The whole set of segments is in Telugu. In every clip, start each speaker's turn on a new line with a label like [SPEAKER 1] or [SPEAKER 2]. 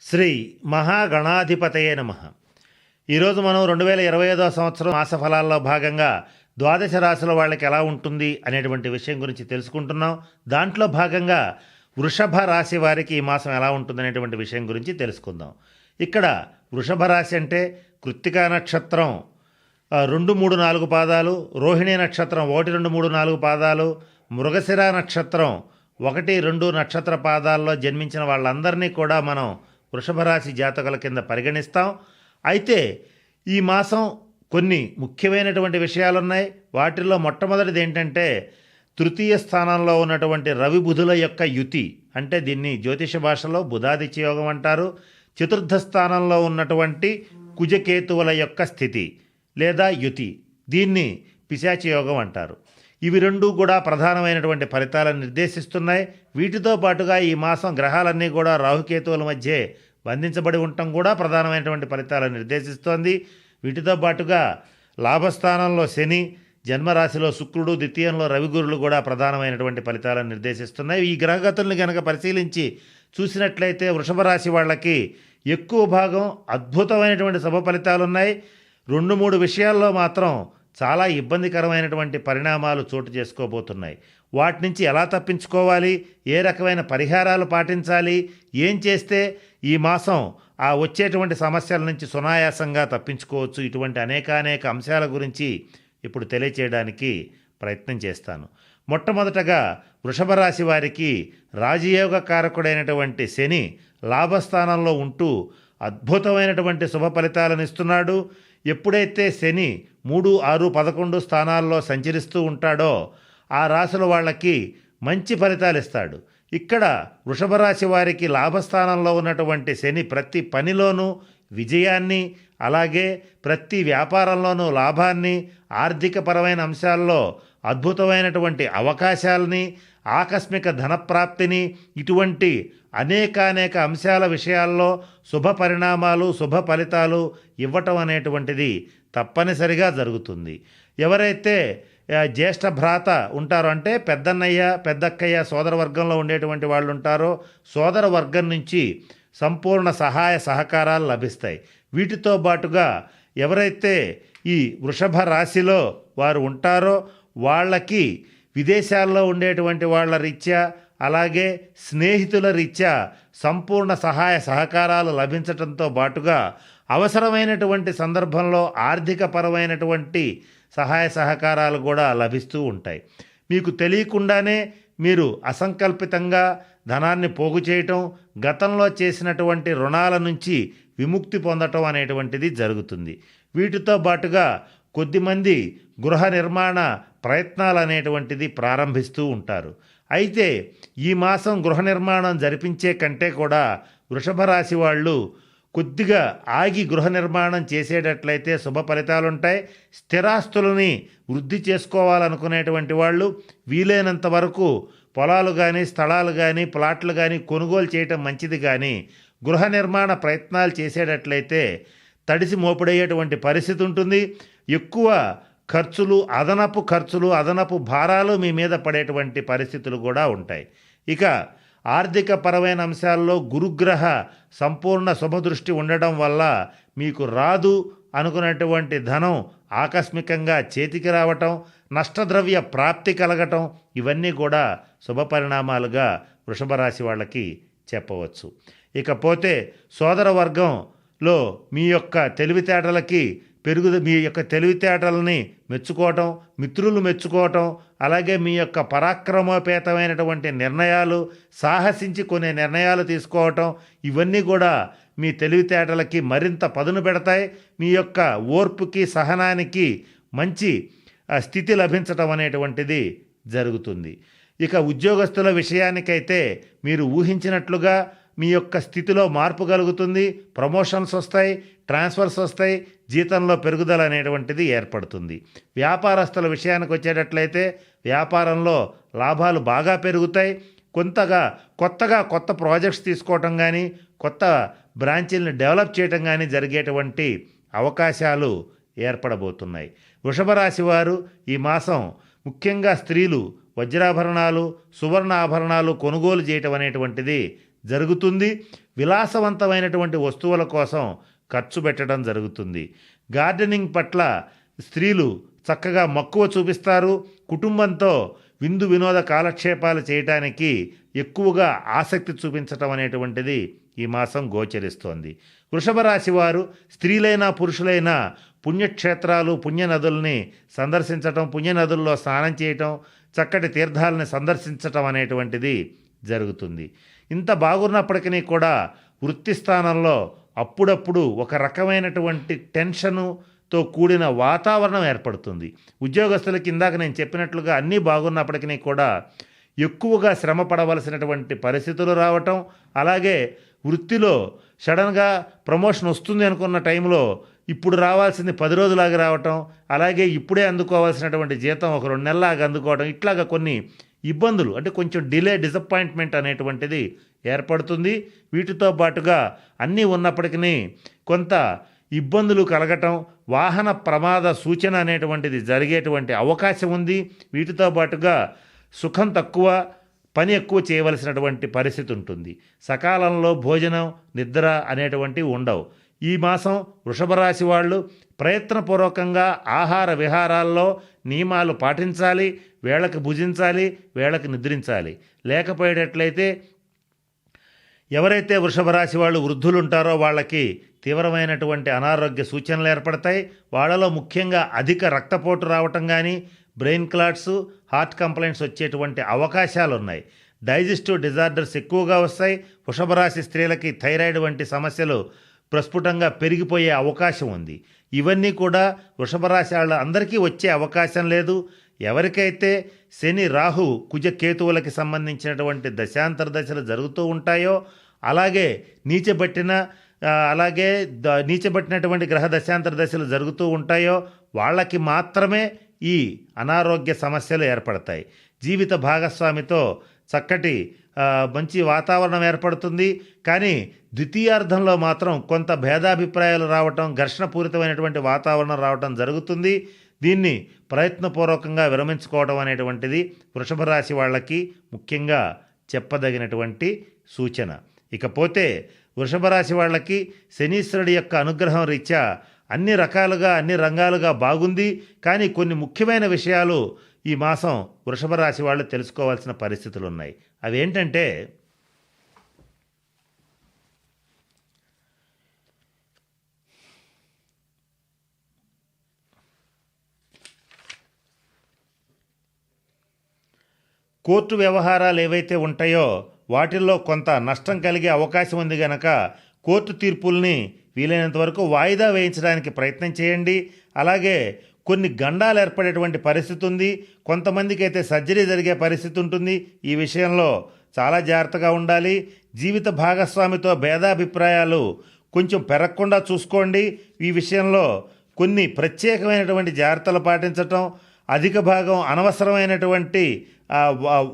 [SPEAKER 1] శ్రీ మహాగణాధిపతయే నమః. ఈరోజు మనం 2025వ సంవత్సరం మాస ఫలాల్లో భాగంగా ద్వాదశ రాశుల వాళ్ళకి ఎలా ఉంటుంది అనేటువంటి విషయం గురించి తెలుసుకుంటున్నాం. దాంట్లో భాగంగా వృషభ రాశి వారికి ఈ మాసం ఎలా ఉంటుంది అనేటువంటి విషయం గురించి తెలుసుకుందాం. ఇక్కడ వృషభ రాశి అంటే కృత్తికా నక్షత్రం 2, 3, 4 పాదాలు, రోహిణి నక్షత్రం 1, 2, 3, 4 పాదాలు, మృగశిర నక్షత్రం 1, 2 నక్షత్ర పాదాల్లో జన్మించిన వాళ్ళందరినీ కూడా మనం వృషభ రాశి జాతకుల కింద పరిగణిస్తాం. అయితే ఈ మాసం కొన్ని ముఖ్యమైనటువంటి విషయాలున్నాయి. వాటిల్లో మొట్టమొదటిది ఏంటంటే తృతీయ స్థానంలో ఉన్నటువంటి రవి బుధుల యొక్క యుతి, అంటే దీన్ని జ్యోతిష భాషలో బుధాదిత్య యోగం అంటారు. చతుర్థ స్థానంలో ఉన్నటువంటి కుజకేతువుల యొక్క స్థితి లేదా యుతి, దీన్ని పిశాచ యోగం అంటారు. ఇవి రెండు కూడా ప్రధానమైనటువంటి ఫలితాలను నిర్దేశిస్తున్నాయి. వీటితో పాటుగా ఈ మాసం గ్రహాలన్నీ కూడా రాహుకేతువుల మధ్య బంధించబడి ఉండటం కూడా ప్రధానమైనటువంటి ఫలితాలను నిర్దేశిస్తోంది. వీటితో పాటుగా లాభస్థానంలో శని, జన్మరాశిలో శుక్రుడు, ద్వితీయంలో రవిగురులు కూడా ప్రధానమైనటువంటి ఫలితాలను నిర్దేశిస్తున్నాయి. ఈ గ్రహగతుల్ని కనుక పరిశీలించి చూసినట్లయితే వృషభ రాశి వాళ్ళకి ఎక్కువ భాగం అద్భుతమైనటువంటి శుభ ఫలితాలు ఉన్నాయి. 2-3 విషయాల్లో మాత్రం చాలా ఇబ్బందికరమైనటువంటి పరిణామాలు చోటు చేసుకోబోతున్నాయి. వాటి నుంచి ఎలా తప్పించుకోవాలి, ఏ రకమైన పరిహారాలు పాటించాలి, ఏం చేస్తే ఈ మాసం ఆ వచ్చేటువంటి సమస్యల నుంచి సునాయాసంగా తప్పించుకోవచ్చు, ఇటువంటి అనేక అంశాల గురించి ఇప్పుడు తెలియచేయడానికి ప్రయత్నం చేస్తాను. మొట్టమొదటగా వృషభ రాశి వారికి రాజయోగ కారకుడైనటువంటి శని లాభస్థానంలో ఉంటూ అద్భుతమైనటువంటి శుభ ఫలితాలను ఇస్తున్నాడు. ఎప్పుడైతే శని 3, 6, 11 స్థానాల్లో సంచరిస్తూ ఉంటాడో ఆ రాశుల వాళ్ళకి మంచి ఫలితాలు ఇస్తాడు. ఇక్కడ వృషభ రాశి వారికి లాభస్థానంలో ఉన్నటువంటి శని ప్రతి పనిలోనూ విజయాన్ని, అలాగే ప్రతి వ్యాపారంలోనూ లాభాన్ని, ఆర్థికపరమైన అంశాల్లో అద్భుతమైనటువంటి అవకాశాలని, ఆకస్మిక ధనప్రాప్తిని, ఇటువంటి అనేక అంశాల విషయాల్లో శుభ పరిణామాలు, శుభ ఫలితాలు ఇవ్వటం అనేటువంటిది తప్పనిసరిగా జరుగుతుంది. ఎవరైతే జ్యేష్ఠ భ్రాత ఉంటారో, అంటే పెద్దన్నయ్య, పెద్దక్కయ్య సోదర వర్గంలో ఉండేటువంటి వాళ్ళు ఉంటారో, సోదర వర్గం నుంచి సంపూర్ణ సహాయ సహకారాలు లభిస్తాయి. వీటితో పాటుగా ఎవరైతే ఈ వృషభ రాశిలో వారు ఉంటారో వాళ్ళకి విదేశాల్లో ఉండేటువంటి వాళ్ళ రీత్యా, అలాగే స్నేహితుల రీత్యా సంపూర్ణ సహాయ సహకారాలు లభించడంతో పాటుగా అవసరమైనటువంటి సందర్భంలో ఆర్థికపరమైనటువంటి సహాయ సహకారాలు కూడా లభిస్తూ ఉంటాయి. మీకు తెలియకుండానే మీరు అసంకల్పితంగా ధనాన్ని పోగు చేయటం, గతంలో చేసినటువంటి రుణాల నుంచి విముక్తి పొందటం అనేటువంటిది జరుగుతుంది. వీటితో పాటుగా కొద్దిమంది గృహ నిర్మాణ ప్రయత్నాలు అనేటువంటిది ప్రారంభిస్తూ ఉంటారు. అయితే ఈ మాసం గృహ నిర్మాణం జరిపించే కంటే కూడా వృషభ రాశి వాళ్ళు కొద్దిగా ఆగి గృహ నిర్మాణం చేసేటట్లయితే శుభ ఫలితాలుంటాయి. స్థిరాస్తులని వృద్ధి చేసుకోవాలనుకునేటువంటి వాళ్ళు వీలైనంత వరకు పొలాలు కానీ, స్థలాలు కానీ, ప్లాట్లు కానీ కొనుగోలు చేయటం మంచిది. కానీ గృహ నిర్మాణ ప్రయత్నాలు చేసేటట్లయితే తడిసి మోపుడయ్యేటువంటి పరిస్థితి ఉంటుంది. ఎక్కువ ఖర్చులు, అదనపు భారాలు మీ మీద పడేటువంటి పరిస్థితులు కూడా ఉంటాయి. ఇక ఆర్థిక పరమైన అంశాల్లో గురుగ్రహ సంపూర్ణ శుభదృష్టి ఉండడం వల్ల మీకు రాదు అనుకున్నటువంటి ధనం ఆకస్మికంగా చేతికి రావటం, నష్టద్రవ్య ప్రాప్తి కలగటం, ఇవన్నీ కూడా శుభ పరిణామాలుగా వృషభ రాశి వాళ్ళకి చెప్పవచ్చు. ఇకపోతే సోదర వర్గంలో మీ యొక్క తెలివితేటలని మెచ్చుకోవటం, మిత్రులు మెచ్చుకోవటం, అలాగే మీ యొక్క పరాక్రమోపేతమైనటువంటి నిర్ణయాలు, సాహసించి కొన్ని నిర్ణయాలు తీసుకోవటం, ఇవన్నీ కూడా మీ తెలివితేటలకి మరింత పదును పెడతాయి. మీ యొక్క ఓర్పుకి, సహనానికి మంచి స్థితి లభించటం అనేటువంటిది జరుగుతుంది. ఇక ఉద్యోగస్తుల విషయానికైతే మీరు ఊహించినట్లుగా మీ యొక్క స్థితిలో మార్పు కలుగుతుంది. ప్రమోషన్స్ వస్తాయి, ట్రాన్స్ఫర్స్ వస్తాయి, జీతంలో పెరుగుదల అనేటువంటిది ఏర్పడుతుంది. వ్యాపారస్తుల విషయానికి వచ్చేటట్లయితే వ్యాపారంలో లాభాలు బాగా పెరుగుతాయి. కొత్త ప్రాజెక్ట్స్ తీసుకోవటం కానీ, కొత్త బ్రాంచీలను డెవలప్ చేయటం కానీ జరిగేటువంటి అవకాశాలు ఏర్పడబోతున్నాయి. వృషభ రాశి వారు ఈ మాసం ముఖ్యంగా స్త్రీలు వజ్రాభరణాలు, సువర్ణ ఆభరణాలు కొనుగోలు చేయటం అనేటువంటిది జరుగుతుంది. విలాసవంతమైనటువంటి వస్తువుల కోసం ఖర్చు పెట్టడం జరుగుతుంది. గార్డెనింగ్ పట్ల స్త్రీలు చక్కగా మక్కువ చూపిస్తారు. కుటుంబంతో విందు వినోద కాలక్షేపాలు చేయటానికి ఎక్కువగా ఆసక్తి చూపించటం అనేటువంటిది ఈ మాసం గోచరిస్తోంది. వృషభ రాశి వారు స్త్రీలైనా పురుషులైనా పుణ్యక్షేత్రాలు పుణ్యనదుల్ని సందర్శించటం, పుణ్యనదుల్లో స్నానం చేయటం, చక్కటి తీర్థాలని సందర్శించటం అనేటువంటిది జరుగుతుంది. ఇంత బాగున్నప్పటికీ కూడా వృత్తి స్థానంలో అప్పుడప్పుడు ఒక రకమైనటువంటి టెన్షనుతో కూడిన వాతావరణం ఏర్పడుతుంది. ఉద్యోగస్తులకి ఇందాక నేను చెప్పినట్లుగా అన్నీ బాగున్నప్పటికీ కూడా ఎక్కువగా శ్రమ పడవలసినటువంటి పరిస్థితులు రావటం, అలాగే వృత్తిలో సడన్గా ప్రమోషన్ వస్తుంది అనుకున్న టైంలో ఇప్పుడు రావాల్సింది 10 రోజులాగా రావటం, అలాగే ఇప్పుడే అందుకోవాల్సినటువంటి జీతం ఒక 2 నెలలాగా అందుకోవడం, ఇట్లాగా కొన్ని ఇబ్బందులు అంటే కొంచెం డిసప్పాయింట్మెంట్ అనేటువంటిది ఏర్పడుతుంది. వీటితో పాటుగా అన్నీ ఉన్నప్పటికీ కొంత ఇబ్బందులు కలగటం, వాహన ప్రమాద సూచన అనేటువంటిది జరిగేటువంటి అవకాశం ఉంది. వీటితో పాటుగా సుఖం తక్కువ, పని ఎక్కువ చేయవలసినటువంటి పరిస్థితి ఉంటుంది. సకాలంలో భోజనం నిద్ర అనేటువంటివి ఉండవు. ఈ మాసం వృషభ రాశి వాళ్ళు ప్రయత్నపూర్వకంగా ఆహార విహారాల్లో నియమాలు పాటించాలి. వేళకు భుజించాలి, వేళకు నిద్రించాలి. లేకపోయేటట్లయితే ఎవరైతే వృషభ రాశి వాళ్ళు వృద్ధులు ఉంటారో వాళ్ళకి తీవ్రమైనటువంటి అనారోగ్య సూచనలు ఏర్పడతాయి. వాళ్ళలో ముఖ్యంగా అధిక రక్తపోటు రావటం కానీ, బ్రెయిన్ క్లాట్స్, హార్ట్ కంప్లైంట్స్ వచ్చేటువంటి అవకాశాలు ఉన్నాయి. డైజెస్టివ్ డిజార్డర్స్ ఎక్కువగా వస్తాయి. వృషభ రాశి స్త్రీలకి థైరాయిడ్ వంటి సమస్యలు ప్రస్ఫుటంగా పెరిగిపోయే అవకాశం ఉంది. ఇవన్నీ కూడా వృషభ రాశి వాళ్ళ అందరికీ వచ్చే అవకాశం లేదు. ఎవరికైతే శని రాహు కుజ కేతువులకి సంబంధించినటువంటి దశాంతర దశలు జరుగుతూ ఉంటాయో, అలాగే నీచబట్టినటువంటి గ్రహ దశాంతర దశలు జరుగుతూ ఉంటాయో వాళ్ళకి మాత్రమే ఈ అనారోగ్య సమస్యలు ఏర్పడతాయి. జీవిత భాగస్వామితో చక్కటి మంచి వాతావరణం ఏర్పడుతుంది. కానీ ద్వితీయార్థంలో మాత్రం కొంత భేదాభిప్రాయాలు రావటం, ఘర్షణపూరితమైనటువంటి వాతావరణం రావటం జరుగుతుంది. దీన్ని ప్రయత్నపూర్వకంగా విరమించుకోవడం అనేటువంటిది వృషభ రాశి వాళ్ళకి ముఖ్యంగా చెప్పదగినటువంటి సూచన. ఇకపోతే వృషభ రాశి వాళ్ళకి శనీశ్వరుడి యొక్క అనుగ్రహం రీత్యా అన్ని రంగాలుగా బాగుంది. కానీ కొన్ని ముఖ్యమైన విషయాలు ఈ మాసం వృషభ రాశి వాళ్ళు తెలుసుకోవాల్సిన పరిస్థితులు ఉన్నాయి. అవేంటంటే, కోర్టు వ్యవహారాలు ఏవైతే ఉంటాయో వాటిల్లో కొంత నష్టం కలిగే అవకాశం ఉంది కనుక కోర్టు తీర్పుల్ని వీలైనంత వరకు వాయిదా వేయించడానికి ప్రయత్నం చేయండి. అలాగే కొన్ని గండాలు ఏర్పడేటువంటి పరిస్థితి ఉంది. కొంతమందికి అయితే సర్జరీ జరిగే పరిస్థితి ఉంటుంది. ఈ విషయంలో చాలా జాగ్రత్తగా ఉండాలి. జీవిత భాగస్వామితో భేదాభిప్రాయాలు కొంచెం పెరగకుండా చూసుకోండి. ఈ విషయంలో కొన్ని ప్రత్యేకమైనటువంటి జాగ్రత్తలు పాటించటం, అధిక భాగం అనవసరమైనటువంటి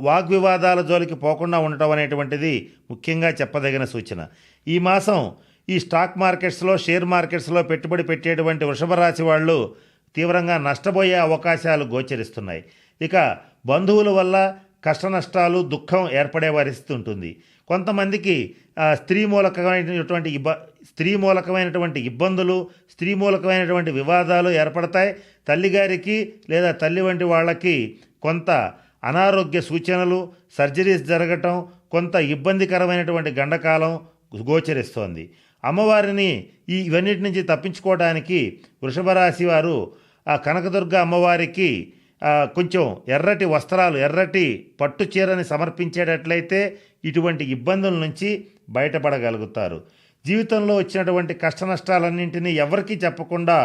[SPEAKER 1] వాగ్వివాదాల జోలికి పోకుండా ఉండటం అనేటువంటిది ముఖ్యంగా చెప్పదగిన సూచన. ఈ మాసం ఈ స్టాక్ మార్కెట్స్లో, షేర్ మార్కెట్స్లో పెట్టుబడి పెట్టేటువంటి వృషభ రాశి వాళ్ళు తీవ్రంగా నష్టపోయే అవకాశాలు గోచరిస్తున్నాయి. ఇక బంధువుల వల్ల కష్ట నష్టాలు, దుఃఖం ఏర్పడే పరిస్థితి ఉంటుంది. కొంతమందికి స్త్రీ మూలకమైనటువంటి ఇబ్బందులు, స్త్రీ మూలకమైనటువంటి వివాదాలు ఏర్పడతాయి. తల్లిగారికి లేదా తల్లి వంటి వాళ్ళకి కొంత అనారోగ్య సూచనలు, సర్జరీస్ జరగటం, కొంత ఇబ్బందికరమైనటువంటి గండకాలం గోచరిస్తోంది. అమ్మవారిని ఇవన్నిటి నుంచి తప్పించుకోవడానికి వృషభ రాశి వారు ఆ కనకదుర్గ అమ్మవారికి కొంచెం ఎర్రటి వస్త్రాలు, ఎర్రటి పట్టు చీరని సమర్పించేటట్లయితే ఇటువంటి ఇబ్బందుల నుంచి బయటపడగలుగుతారు. జీవితంలో వచ్చినటువంటి కష్ట నష్టాలన్నింటినీ ఎవరికీ చెప్పకుండా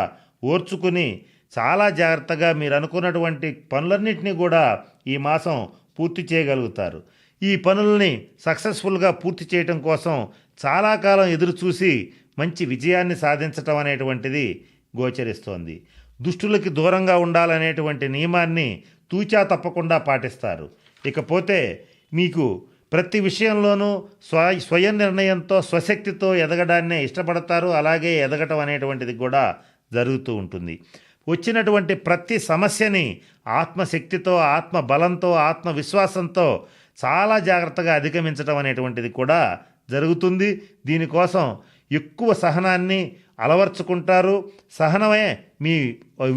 [SPEAKER 1] ఓర్చుకుని చాలా జాగ్రత్తగా మీరు అనుకున్నటువంటి పనులన్నింటినీ కూడా ఈ మాసం పూర్తి చేయగలుగుతారు. ఈ పనుల్ని సక్సెస్ఫుల్గా పూర్తి చేయటం కోసం చాలా కాలం ఎదురు చూసి మంచి విజయాన్ని సాధించటం అనేటువంటిది గోచరిస్తోంది. దుష్టులకి దూరంగా ఉండాలనేటువంటి నియమాన్ని తూచా తప్పకుండా పాటిస్తారు. ఇకపోతే మీకు ప్రతి విషయంలోనూ స్వయం నిర్ణయంతో, స్వశక్తితో ఎదగడాన్నే ఇష్టపడతారు. అలాగే ఎదగటం అనేటువంటిది కూడా జరుగుతూ ఉంటుంది. వచ్చినటువంటి ప్రతి సమస్యని ఆత్మశక్తితో, ఆత్మ బలంతో, ఆత్మవిశ్వాసంతో చాలా జాగ్రత్తగా అధిగమించడం అనేటువంటిది కూడా జరుగుతుంది. దీనికోసం ఎక్కువ సహనాన్ని అలవర్చుకుంటారు. సహనమే మీ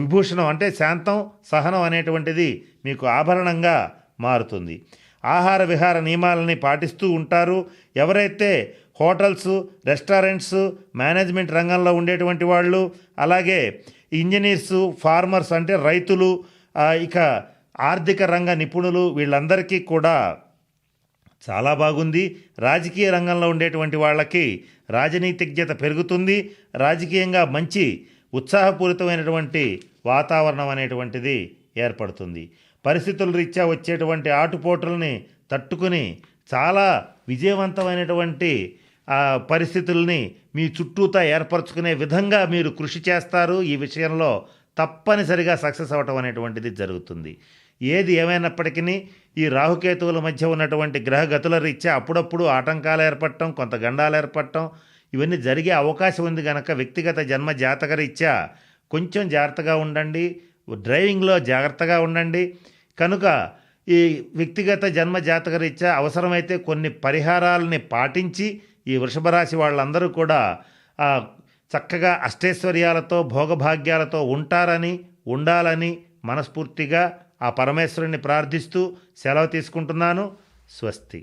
[SPEAKER 1] విభూషణం, అంటే శాంతం సహనం అనేటువంటిది మీకు ఆభరణంగా మారుతుంది. ఆహార విహార నియమాలని పాటిస్తూ ఉంటారు. ఎవరైతే హోటల్స్, రెస్టారెంట్స్, మేనేజ్మెంట్ రంగంలో ఉండేటువంటి వాళ్ళు, అలాగే ఇంజనీర్సు, ఫార్మర్స్ అంటే రైతులు, ఇక ఆర్థిక రంగ నిపుణులు, వీళ్ళందరికీ కూడా చాలా బాగుంది. రాజకీయ రంగంలో ఉండేటువంటి వాళ్ళకి రాజనీతిజ్ఞత పెరుగుతుంది. రాజకీయంగా మంచి ఉత్సాహపూరితమైనటువంటి వాతావరణం అనేటువంటిది ఏర్పడుతుంది. పరిస్థితుల రీత్యా వచ్చేటువంటి ఆటుపోటుల్ని తట్టుకుని చాలా విజయవంతమైనటువంటి పరిస్థితుల్ని మీ చుట్టూతా ఏర్పరచుకునే విధంగా మీరు కృషి చేస్తారు. ఈ విషయంలో తప్పనిసరిగా సక్సెస్ అవ్వటం అనేటువంటిది జరుగుతుంది. ఏది ఏమైనప్పటికీ ఈ రాహుకేతువుల మధ్య ఉన్నటువంటి గ్రహగతుల రీత్యా అప్పుడప్పుడు ఆటంకాలు ఏర్పడటం, కొంత గండాలు ఏర్పడటం, ఇవన్నీ జరిగే అవకాశం ఉంది కనుక వ్యక్తిగత జన్మ జాతక రీత్యా కొంచెం జాగ్రత్తగా ఉండండి. డ్రైవింగ్లో జాగ్రత్తగా ఉండండి. కనుక ఈ వ్యక్తిగత జన్మ జాతక రీత్యా అవసరమైతే కొన్ని పరిహారాలని పాటించి ఈ వృషభ రాశి వాళ్ళందరూ కూడా చక్కగా అష్టైశ్వర్యాలతో భోగభాగ్యాలతో ఉంటారని, ఉండాలని మనస్ఫూర్తిగా ఆ పరమేశ్వరుని ప్రార్థిస్తూ సెలవు తీసుకుంటున్నాను. స్వస్తి.